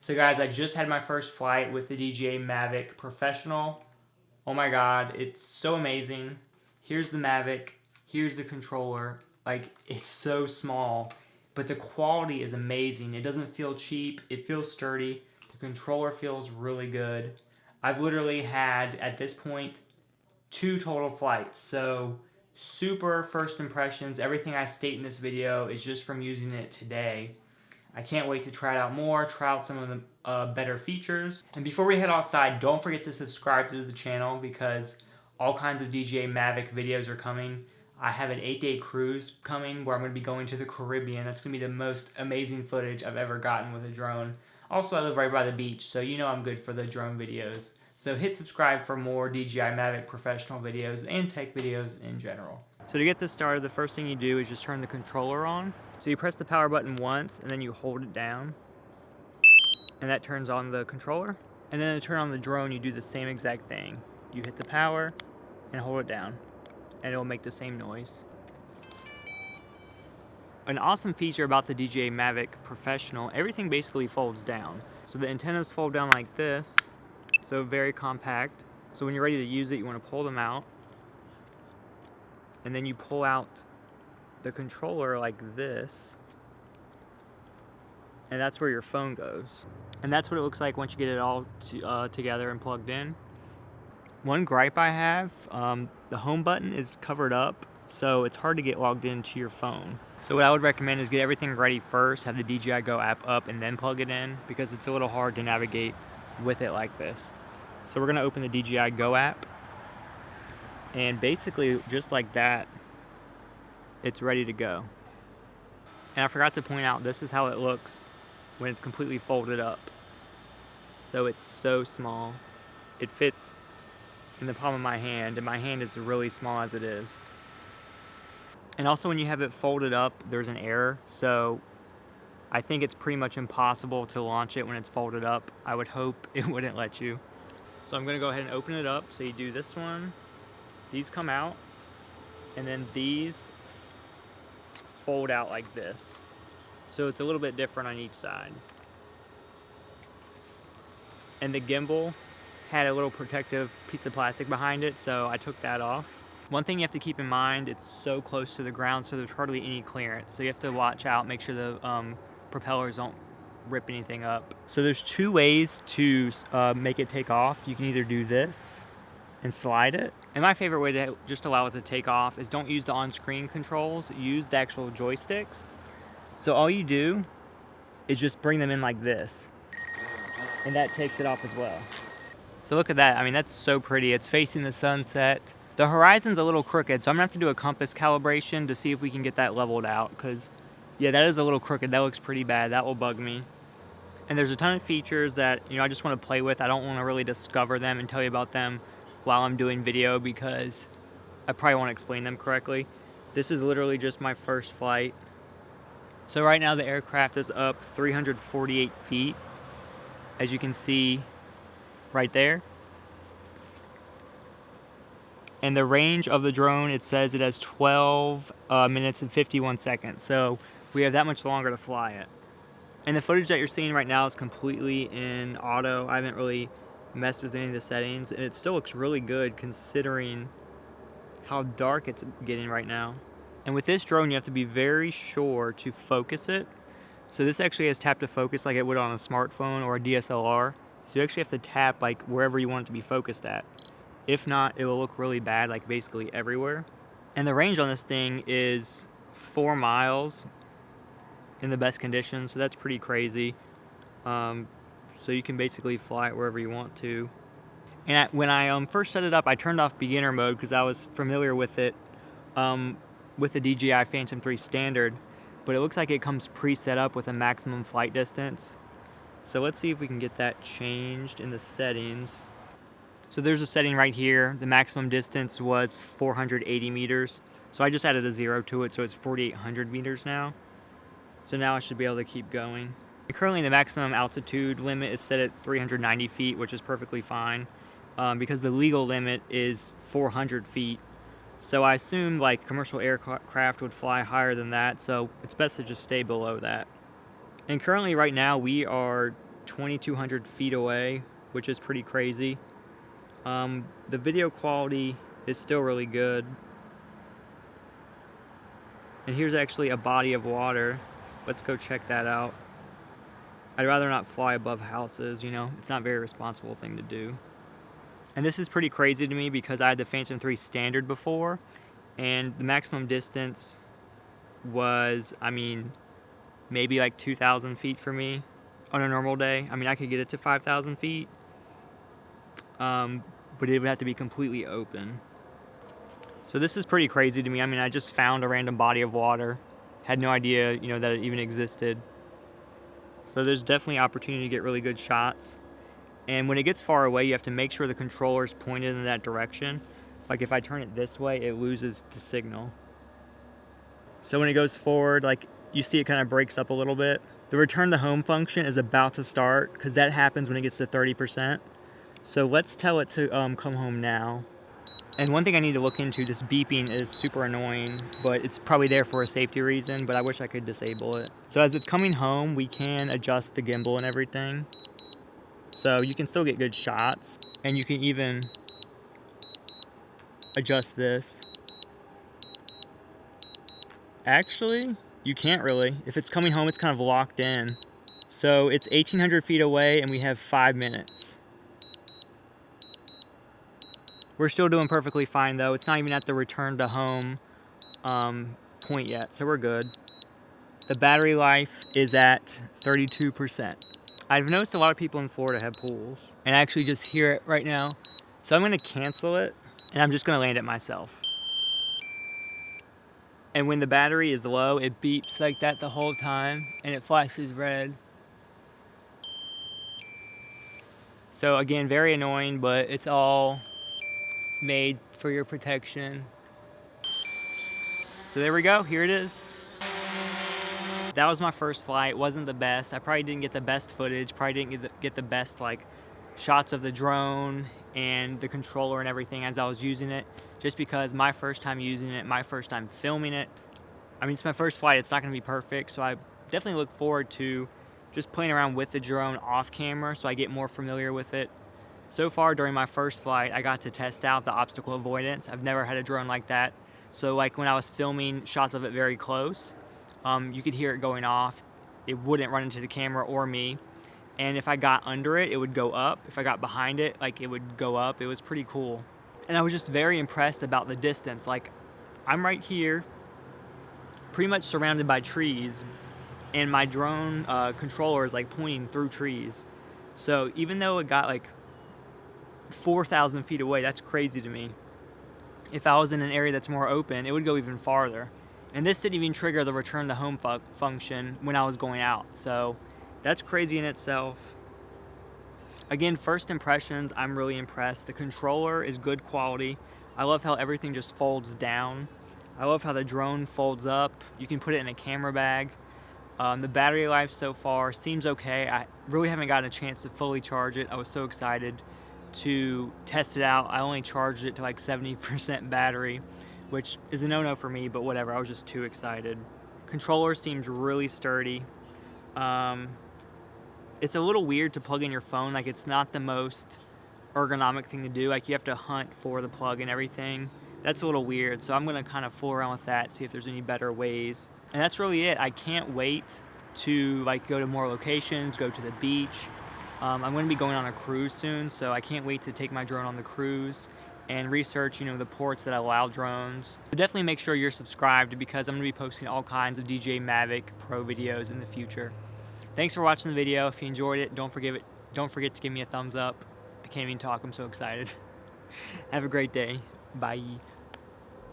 So guys, I just had my first flight with the DJI Mavic Professional. Oh my god, it's so amazing. Here's the Mavic, here's the controller. Like, it's so small, but the quality is amazing. It doesn't feel cheap, it feels sturdy. The controller feels really good. I've literally had, at this point, 2 total flights. So, super first impressions. Everything I state in this video is just from using it today. I can't wait to try it out more, try out some of the better features. And before we head outside, don't forget to subscribe to the channel because all kinds of DJI Mavic videos are coming. I have an 8-day cruise coming where I'm going to be going to the Caribbean. That's going to be the most amazing footage I've ever gotten with a drone. Also, I live right by the beach, so you know I'm good for the drone videos. So hit subscribe for more DJI Mavic professional videos and tech videos in general. So to get this started, the first thing you do is just turn the controller on. So you press the power button once and then you hold it down and that turns on the controller. And then to turn on the drone, you do the same exact thing. You hit the power and hold it down and it will make the same noise. An awesome feature about the DJI Mavic Professional, everything basically folds down. So the antennas fold down like this, so very compact. So when you're ready to use it, you want to pull them out. And then you pull out the controller like this. And that's where your phone goes. And that's what it looks like once you get it all together and plugged in. One gripe I have, the home button is covered up, so it's hard to get logged into your phone. So what I would recommend is get everything ready first, have the DJI Go app up, and then plug it in, because it's a little hard to navigate with it like this. So we're gonna open the DJI Go app, and basically just like that, it's ready to go. And I forgot to point out, this is how it looks when it's completely folded up. So it's so small. It fits in the palm of my hand, and my hand is really small as it is. And also when you have it folded up, there's an error. So I think it's pretty much impossible to launch it when it's folded up. I would hope it wouldn't let you. So I'm gonna go ahead and open it up. So you do this one, these come out, and then these fold out like this. So it's a little bit different on each side. And the gimbal had a little protective piece of plastic behind it, so I took that off. One thing you have to keep in mind, it's so close to the ground, so there's hardly any clearance. So you have to watch out, make sure the propellers don't rip anything up. So there's 2 ways to make it take off. You can either do this and slide it. And my favorite way to just allow it to take off is don't use the on-screen controls, use the actual joysticks. So all you do is just bring them in like this, and that takes it off as well. So look at that, I mean, that's so pretty. It's facing the sunset. The horizon's a little crooked, so I'm gonna have to do a compass calibration to see if we can get that leveled out, because yeah, that is a little crooked. That looks pretty bad. That will bug me. And there's a ton of features that, you know, I just want to play with. I don't want to really discover them and tell you about them while I'm doing video, because I probably won't explain them correctly. This is literally just my first flight. So right now the aircraft is up 348 feet, as you can see right there. And the range of the drone, it says it has 12 minutes and 51 seconds. So we have that much longer to fly it. And the footage that you're seeing right now is completely in auto. I haven't really messed with any of the settings, and it still looks really good considering how dark it's getting right now. And with this drone, you have to be very sure to focus it. So this actually has tap to focus like it would on a smartphone or a DSLR. So you actually have to tap like wherever you want it to be focused at. If not, it will look really bad, like basically everywhere. And the range on this thing is 4 miles in the best conditions, so that's pretty crazy. So you can basically fly it wherever you want to. And when I first set it up, I turned off beginner mode because I was familiar with it with the DJI Phantom 3 standard, but it looks like it comes pre-set up with a maximum flight distance. So let's see if we can get that changed in the settings. So there's a setting right here. The maximum distance was 480 meters. So I just added a 0 to it, so it's 4,800 meters now. So now I should be able to keep going. And currently the maximum altitude limit is set at 390 feet, which is perfectly fine, because the legal limit is 400 feet. So I assume like commercial aircraft would fly higher than that, so it's best to just stay below that. And currently right now we are 2,200 feet away, which is pretty crazy. The video quality is still really good. And here's actually a body of water. Let's go check that out. I'd rather not fly above houses, you know, it's not a very responsible thing to do. And this is pretty crazy to me because I had the Phantom 3 standard before, and the maximum distance was, I mean, maybe like 2,000 feet for me on a normal day. I mean, I could get it to 5,000 feet, but it would have to be completely open. So this is pretty crazy to me. I mean, I just found a random body of water, had no idea, you know, that it even existed. So there's definitely opportunity to get really good shots. And when it gets far away, you have to make sure the controller's pointed in that direction. Like if I turn it this way, it loses the signal. So when it goes forward, like you see it kind of breaks up a little bit. The return to home function is about to start because that happens when it gets to 30%. So let's tell it to come home now. And one thing I need to look into, this beeping is super annoying, but it's probably there for a safety reason, but I wish I could disable it. So as it's coming home, we can adjust the gimbal and everything. So you can still get good shots, and you can even adjust this. Actually, you can't really. If it's coming home, it's kind of locked in. So it's 1,800 feet away, and we have 5 minutes. We're still doing perfectly fine though. It's not even at the return to home point yet, so we're good. The battery life is at 32%. I've noticed a lot of people in Florida have pools, and I actually just hear it right now. So I'm gonna cancel it, and I'm just gonna land it myself. And when the battery is low, it beeps like that the whole time, and it flashes red. So again, very annoying, but it's all made for your protection. So there we go, here it is. That was my first flight. It wasn't the best. I probably didn't get the best footage, probably didn't get the best like shots of the drone and the controller and everything as I was using it, just because my first time using it, my first time filming it. I mean, it's my first flight, it's not gonna be perfect, so I definitely look forward to just playing around with the drone off camera so I get more familiar with it. So far during my first flight, I got to test out the obstacle avoidance. I've never had a drone like that. So like when I was filming shots of it very close, you could hear it going off. It wouldn't run into the camera or me. And if I got under it, it would go up. If I got behind it, like it would go up. It was pretty cool. And I was just very impressed about the distance. Like I'm right here, pretty much surrounded by trees, and my drone controller is like pointing through trees. So even though it got like 4,000 feet away, that's crazy to me. If I was in an area that's more open, it would go even farther. And this didn't even trigger the return to home function when I was going out. So that's crazy in itself. Again, first impressions, I'm really impressed. The controller is good quality. I love how everything just folds down. I love how the drone folds up. You can put it in a camera bag. The battery life so far seems okay. I really haven't gotten a chance to fully charge it. I was so excited to test it out. I only charged it to like 70% battery, which is a no-no for me, but whatever, I was just too excited. Controller seems really sturdy. It's a little weird to plug in your phone, like it's not the most ergonomic thing to do, like you have to hunt for the plug and everything. That's a little weird, so I'm gonna kind of fool around with that, see if there's any better ways. And that's really it. I can't wait to like go to more locations, go to the beach. I'm going to be going on a cruise soon, so I can't wait to take my drone on the cruise and research, you know, the ports that allow drones. So definitely make sure you're subscribed because I'm going to be posting all kinds of DJI Mavic Pro videos in the future. Thanks for watching the video. If you enjoyed it, don't forget to give me a thumbs up. I can't even talk, I'm so excited. Have a great day. Bye.